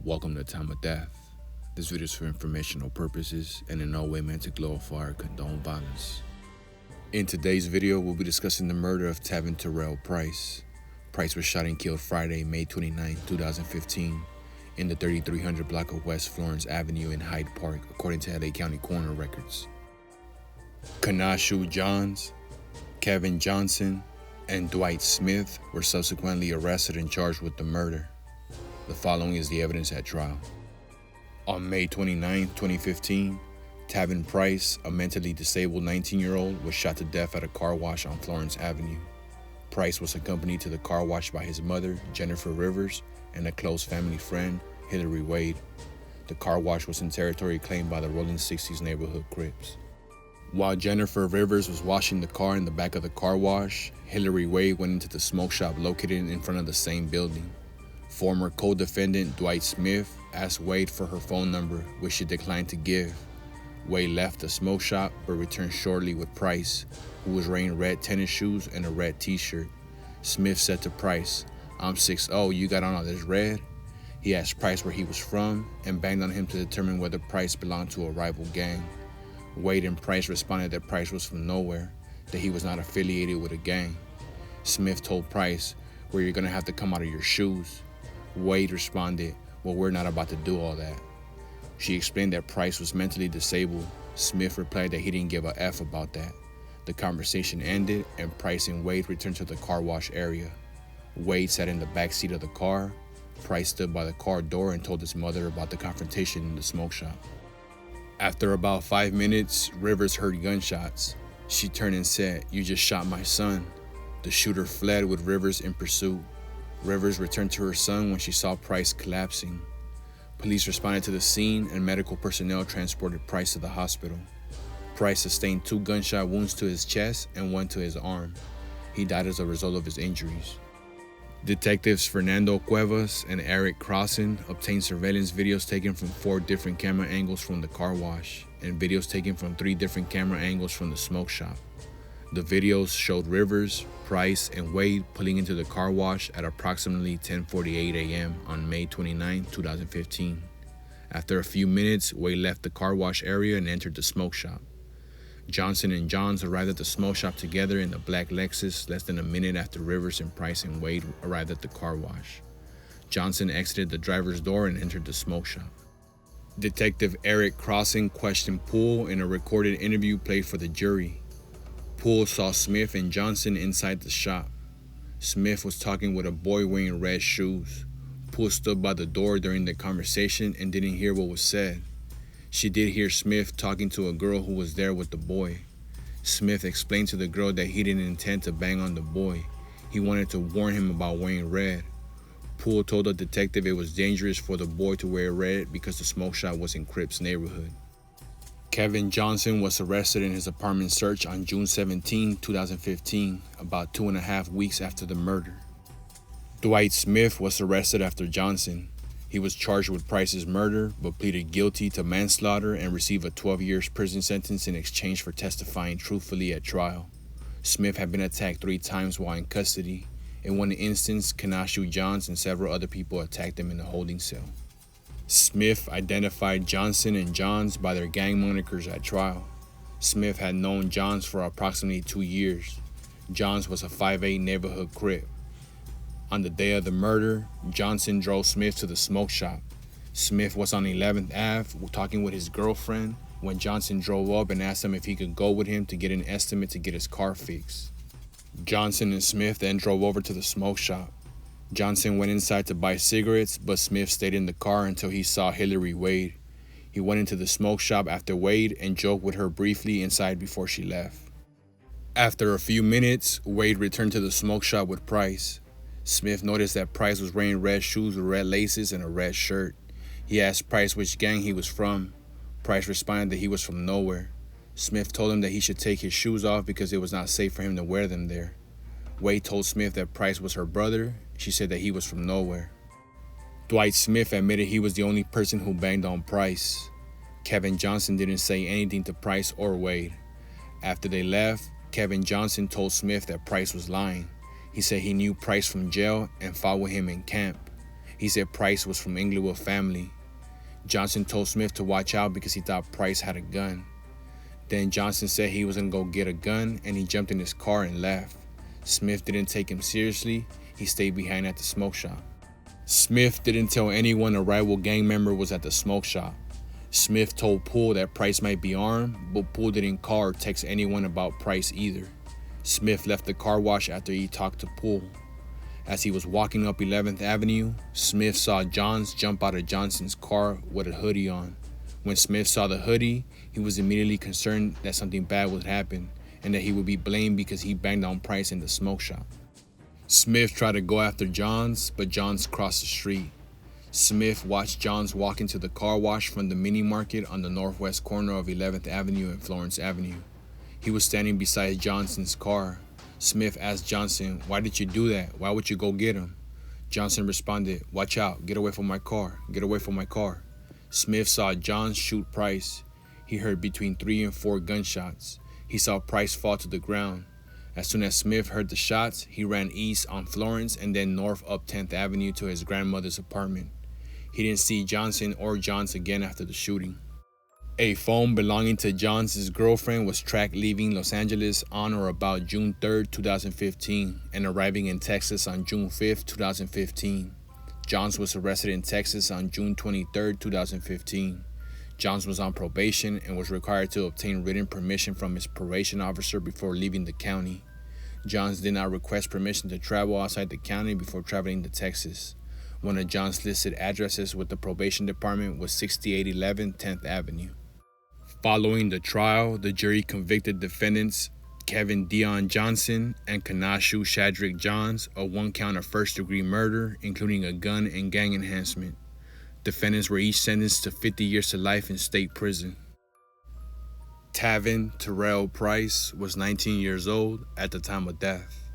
Welcome to Time of Death. This video is for informational purposes and in no way meant to glorify or condone violence. In today's video, we'll be discussing the murder of Tavin Terrell Price. Price was shot and killed Friday, May 29, 2015, in the 3300 block of West Florence Avenue in Hyde Park, according to LA County coroner records. Kanashu Johns, Kevin Johnson, and Dwight Smith were subsequently arrested and charged with the murder. The following is the evidence at trial. On May 29, 2015, Tavin Price, a mentally disabled 19-year-old, was shot to death at a car wash on Florence Avenue. Price was accompanied to the car wash by his mother, Jennifer Rivers, and a close family friend, Hillary Wade. The car wash was in territory claimed by the Rolling 60s neighborhood Crips. While Jennifer Rivers was washing the car in the back of the car wash, Hillary Wade went into the smoke shop located in front of the same building. Former co-defendant Dwight Smith asked Wade for her phone number, which she declined to give. Wade left the smoke shop but returned shortly with Price, who was wearing red tennis shoes and a red t-shirt. Smith said to Price, "I'm 6'0", you got on all this red?" He asked Price where he was from and banged on him to determine whether Price belonged to a rival gang. Wade and Price responded that Price was from nowhere, that he was not affiliated with a gang. Smith told Price, "Well, you're gonna have to come out of your shoes." Wade responded, "Well, we're not about to do all that." She explained that Price was mentally disabled. Smith replied that he didn't give a F about that. The conversation ended and Price and Wade returned to the car wash area. Wade sat in the back seat of the car. Price stood by the car door and told his mother about the confrontation in the smoke shop. After about 5 minutes, Rivers heard gunshots. She turned and said, "You just shot my son." The shooter fled with Rivers in pursuit. Rivers returned to her son when she saw Price collapsing. Police responded to the scene and medical personnel transported Price to the hospital. Price sustained 2 gunshot wounds to his chest and 1 to his arm. He died as a result of his injuries. Detectives Fernando Cuevas and Eric Crossan obtained surveillance videos taken from 4 different camera angles from the car wash and videos taken from 3 different camera angles from the smoke shop. The videos showed Rivers, Price, and Wade pulling into the car wash at approximately 10:48 a.m. on May 29, 2015. After a few minutes, Wade left the car wash area and entered the smoke shop. Johnson and Johns arrived at the smoke shop together in a black Lexus less than a minute after Rivers and Price and Wade arrived at the car wash. Johnson exited the driver's door and entered the smoke shop. Detective Eric Crossan questioned Poole in a recorded interview played for the jury. Poole saw Smith and Johnson inside the shop. Smith was talking with a boy wearing red shoes. Poole stood by the door during the conversation and didn't hear what was said. She did hear Smith talking to a girl who was there with the boy. Smith explained to the girl that he didn't intend to bang on the boy. He wanted to warn him about wearing red. Poole told the detective it was dangerous for the boy to wear red because the smoke shop was in Crips neighborhood. Kevin Johnson was arrested in his apartment search on June 17, 2015, about 2.5 weeks after the murder. Dwight Smith was arrested after Johnson. He was charged with Price's murder, but pleaded guilty to manslaughter and received a 12 years prison sentence in exchange for testifying truthfully at trial. Smith had been attacked 3 times while in custody. In one instance, Kanashu Johns and several other people attacked him in a holding cell. Smith identified Johnson and Johns by their gang monikers at trial. Smith had known Johns for approximately 2 years. Johns was a 5'8" neighborhood Crip. On the day of the murder, Johnson drove Smith to the smoke shop. Smith was on 11th Ave talking with his girlfriend when Johnson drove up and asked him if he could go with him to get an estimate to get his car fixed. Johnson and Smith then drove over to the smoke shop. Johnson went inside to buy cigarettes, but Smith stayed in the car until he saw Hillary Wade. He went into the smoke shop after Wade and joked with her briefly inside before she left. After a few minutes, Wade returned to the smoke shop with Price. Smith noticed that Price was wearing red shoes with red laces and a red shirt. He asked Price which gang he was from. Price responded that he was from nowhere. Smith told him that he should take his shoes off because it was not safe for him to wear them there. Wade told Smith that Price was her brother. She said that he was from nowhere. Dwight Smith admitted he was the only person who banged on Price. Kevin Johnson didn't say anything to Price or Wade. After they left, Kevin Johnson told Smith that Price was lying. He said he knew Price from jail and fought with him in camp. He said Price was from Inglewood family. Johnson told Smith to watch out because he thought Price had a gun. Then Johnson said he was gonna go get a gun and he jumped in his car and left. Smith didn't take him seriously. He stayed behind at the smoke shop. Smith didn't tell anyone a rival gang member was at the smoke shop. Smith told Poole that Price might be armed, but Poole didn't call or text anyone about Price either. Smith left the car wash after he talked to Poole. As he was walking up 11th Avenue, Smith saw Johns jump out of Johnson's car with a hoodie on. When Smith saw the hoodie, he was immediately concerned that something bad would happen and that he would be blamed because he banged on Price in the smoke shop. Smith tried to go after Johns, but Johns crossed the street. Smith watched Johns walk into the car wash from the mini market on the northwest corner of 11th Avenue and Florence Avenue. He was standing beside Johnson's car. Smith asked Johnson, "Why did you do that? Why would you go get him?" Johnson responded, "Watch out, get away from my car, get away from my car." Smith saw Johns shoot Price. He heard between 3 and 4 gunshots. He saw Price fall to the ground. As soon as Smith heard the shots, he ran east on Florence and then north up 10th Avenue to his grandmother's apartment. He didn't see Johnson or Johns again after the shooting. A phone belonging to Johns' girlfriend was tracked leaving Los Angeles on or about June 3, 2015, and arriving in Texas on June 5, 2015. Johns was arrested in Texas on June 23, 2015. Johns was on probation and was required to obtain written permission from his probation officer before leaving the county. Johns did not request permission to travel outside the county before traveling to Texas. One of Johns' listed addresses with the probation department was 6811 10th Avenue. Following the trial, the jury convicted defendants Kevin Dion Johnson and Kanashu Shadrick Johns of 1 count of first-degree murder, including a gun and gang enhancement. Defendants were each sentenced to 50 years to life in state prison. Tavin Terrell Price was 19 years old at the time of death.